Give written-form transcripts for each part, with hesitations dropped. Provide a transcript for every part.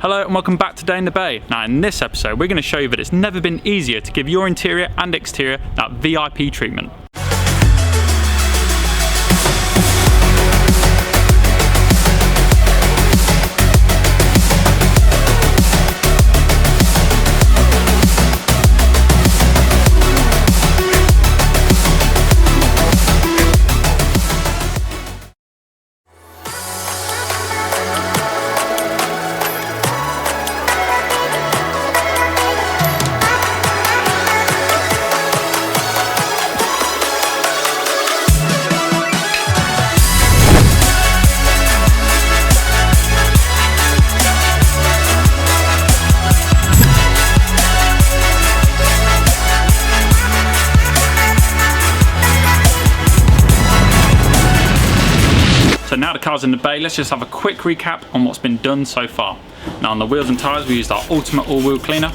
Hello and welcome back to Day in the Bay. Now in this episode we're going to show you that it's never been easier to give your interior and exterior that VIP treatment. So now the car's in the bay, let's just have a quick recap on what's been done so far. Now on the wheels and tyres we used our ultimate all-wheel cleaner.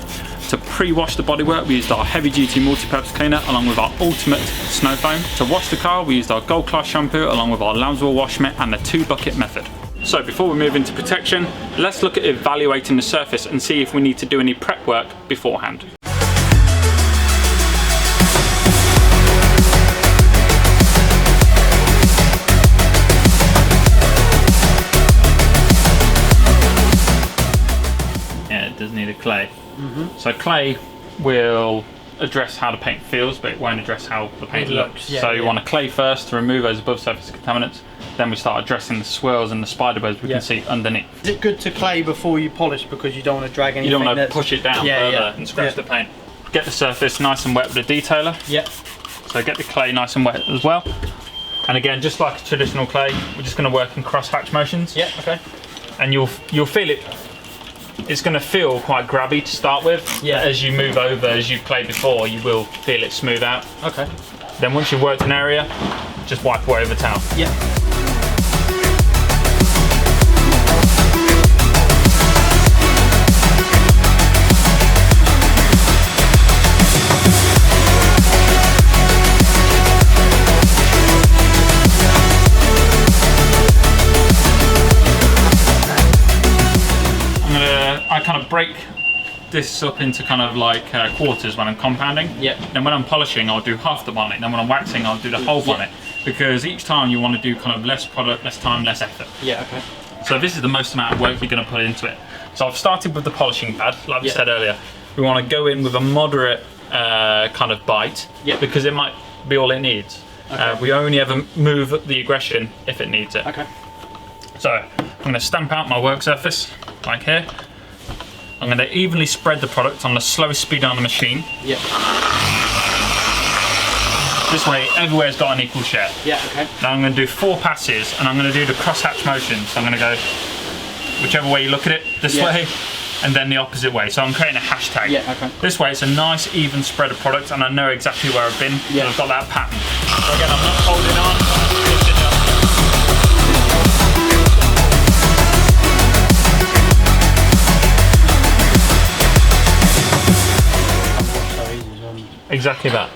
To pre-wash the bodywork we used our heavy-duty multi-purpose cleaner along with our ultimate snow foam. To wash the car we used our gold class shampoo along with our lambswool wash mitt and the 2-bucket method. So before we move into protection, let's look at evaluating the surface and see if we need to do any prep work beforehand. Does need a clay. So clay will address how the paint feels, but it won't address how the paint looks. So you want a clay first to remove those above surface contaminants. Then we start addressing the swirls and the spiderwebs we can see underneath. Is it good to clay before you polish because you don't want to drag anything? You don't want to push it down further and scratch the paint. Get the surface nice and wet with a detailer. So get the clay nice and wet as well. And again, just like a traditional clay, we're just going to work in cross-hatch motions. And you'll feel it. It's going to feel quite grabby to start with. As you move over, as you've played before, you will feel it smooth out. Then once you've worked an area, just wipe away with a towel. I kind of break this up into kind of like quarters when I'm compounding. Then when I'm polishing, I'll do half the bonnet. Then when I'm waxing, I'll do the whole bonnet. Because each time you want to do kind of less product, less time, less effort. So this is the most amount of work you're going to put into it. So I've started with the polishing pad, like we said earlier. We want to go in with a moderate kind of bite, because it might be all it needs. We only ever move the aggression if it needs it. So I'm going to stamp out my work surface, like here. I'm going to evenly spread the product on the slowest speed on the machine. This way, everywhere's got an equal share. Now I'm going to do 4 passes, and I'm going to do the cross-hatch motion. So I'm going to go whichever way you look at it, this way, and then the opposite way. So I'm creating a hashtag. This way, it's a nice, even spread of product, and I know exactly where I've been. I've got that pattern. So again, I'm not holding on, I'm pushing up. Exactly that.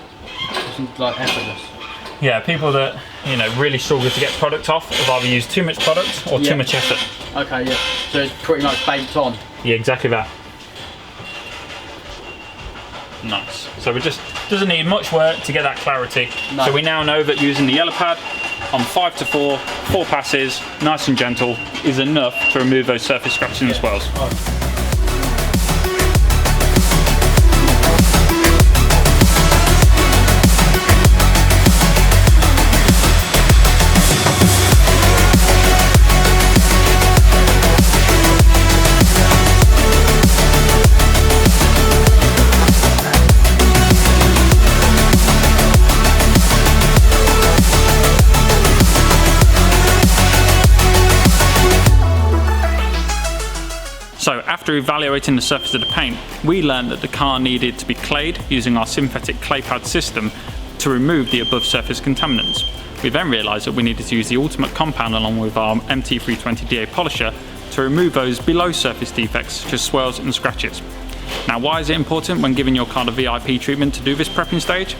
It's like effortless. Yeah, people that really struggle to get product off have either used too much product or too much effort. So it's pretty much baked on. Yeah, exactly that. Nice. So it just doesn't need much work to get that clarity. So we now know that using the yellow pad on 5 to 4 passes, nice and gentle, is enough to remove those surface scratches and swirls. So after evaluating the surface of the paint, we learned that the car needed to be clayed using our synthetic clay pad system to remove the above surface contaminants. We then realised that we needed to use the ultimate compound along with our MT320DA polisher to remove those below surface defects such as swirls and scratches. Now why is it important when giving your car the VIP treatment to do this prepping stage?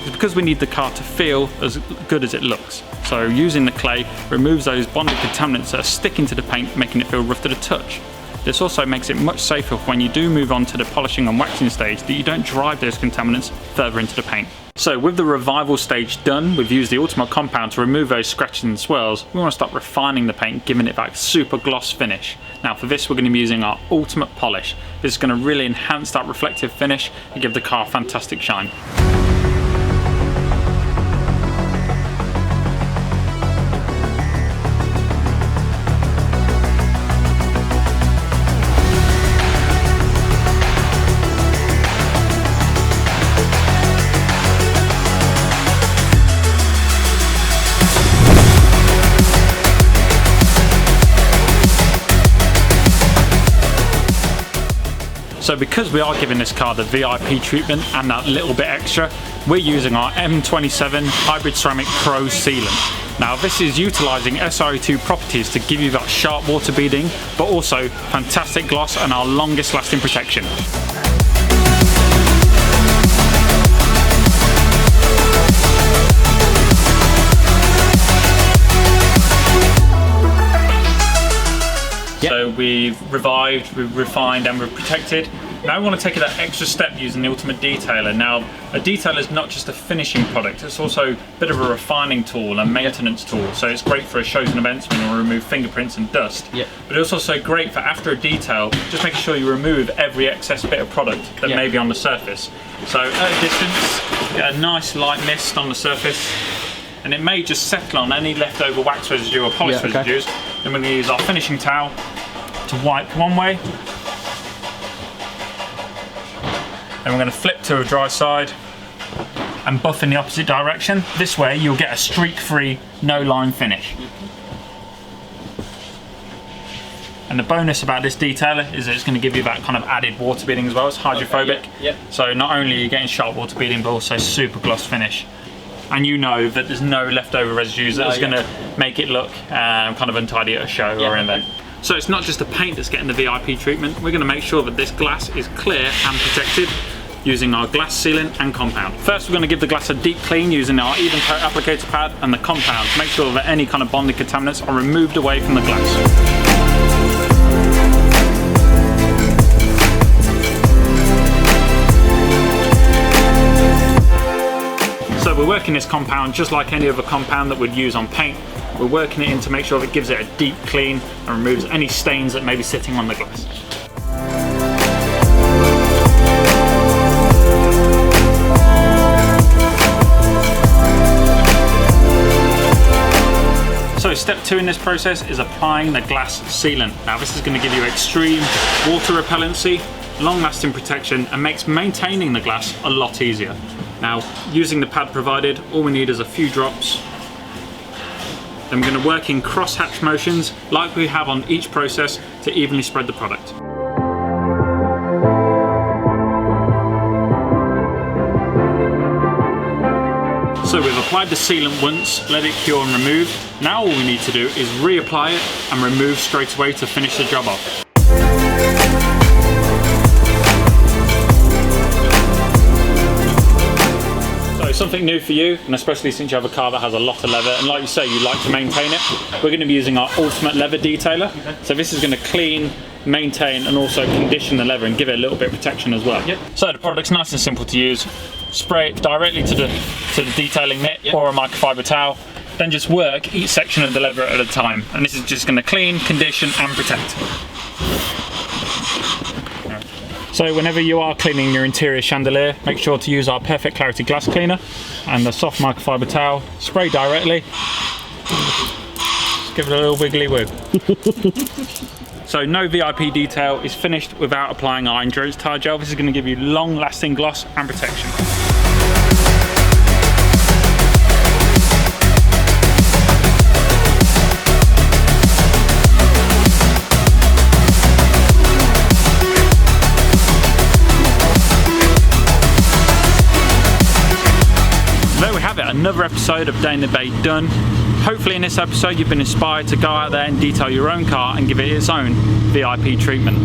It's because we need the car to feel as good as it looks. So using the clay removes those bonded contaminants that are sticking to the paint, making it feel rough to the touch. This also makes it much safer when you do move on to the polishing and waxing stage, that you don't drive those contaminants further into the paint. So with the revival stage done, we've used the Ultimate compound to remove those scratches and swirls. We want to start refining the paint, giving it that super gloss finish. Now for this, we're going to be using our Ultimate polish. This is going to really enhance that reflective finish and give the car a fantastic shine. So because we are giving this car the VIP treatment and that little bit extra, we're using our M27 Hybrid Ceramic Pro Sealant. Now this is utilising SRE2 properties to give you that sharp water beading, but also fantastic gloss and our longest lasting protection. So we've revived, we've refined and we've protected. Now we want to take it that extra step using the Ultimate Detailer. Now a detailer is not just a finishing product, it's also a bit of a refining tool and maintenance tool. So it's great for shows and events when you want to remove fingerprints and dust. But it's also great for after a detail, just making sure you remove every excess bit of product that may be on the surface. So at a distance, get a nice light mist on the surface, and it may just settle on any leftover wax residue or polish residues. Then we're going to use our finishing towel to wipe one way. Then we're going to flip to a dry side and buff in the opposite direction. This way you'll get a streak-free, no-line finish. And the bonus about this detailer is that it's going to give you that kind of added water beading as well. It's hydrophobic. So not only are you getting sharp water beading, but also super gloss finish. And you know that there's no leftover residues that's going to make it look kind of untidy at a show or an event. So it's not just the paint that's getting the VIP treatment. We're going to make sure that this glass is clear and protected using our glass sealant and compound. First we're going to give the glass a deep clean using our even coat applicator pad and the compound to make sure that any kind of bonded contaminants are removed away from the glass. So we're working this compound just like any other compound that we'd use on paint. We're working it in to make sure that it gives it a deep clean and removes any stains that may be sitting on the glass. So step 2 in this process is applying the glass sealant. Now this is going to give you extreme water repellency, long lasting protection, and makes maintaining the glass a lot easier. Now, using the pad provided, all we need is a few drops. Then we're going to work in cross-hatch motions, like we have on each process, to evenly spread the product. So we've applied the sealant once, let it cure and remove. Now all we need to do is reapply it and remove straight away to finish the job off. Something new for you, and especially since you have a car that has a lot of leather, and like you say, you like to maintain it, we're going to be using our Ultimate Leather Detailer. So this is going to clean, maintain, and also condition the leather and give it a little bit of protection as well. So the product's nice and simple to use. Spray it directly to the detailing mitt or a microfiber towel, then just work each section of the leather at a time, and this is just going to clean, condition, and protect. So whenever you are cleaning your interior chandelier, make sure to use our Perfect Clarity glass cleaner and the soft microfiber towel. Spray directly. Just give it a little wiggly woo. So no VIP detail is finished without applying our endurance tire gel. This is going to give you long lasting gloss and protection. Another episode of Day in the Bay done. Hopefully in this episode you've been inspired to go out there and detail your own car and give it its own VIP treatment.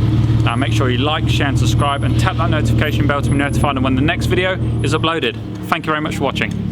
Now make sure you like, share and subscribe and tap that notification bell to be notified when the next video is uploaded. Thank you very much for watching.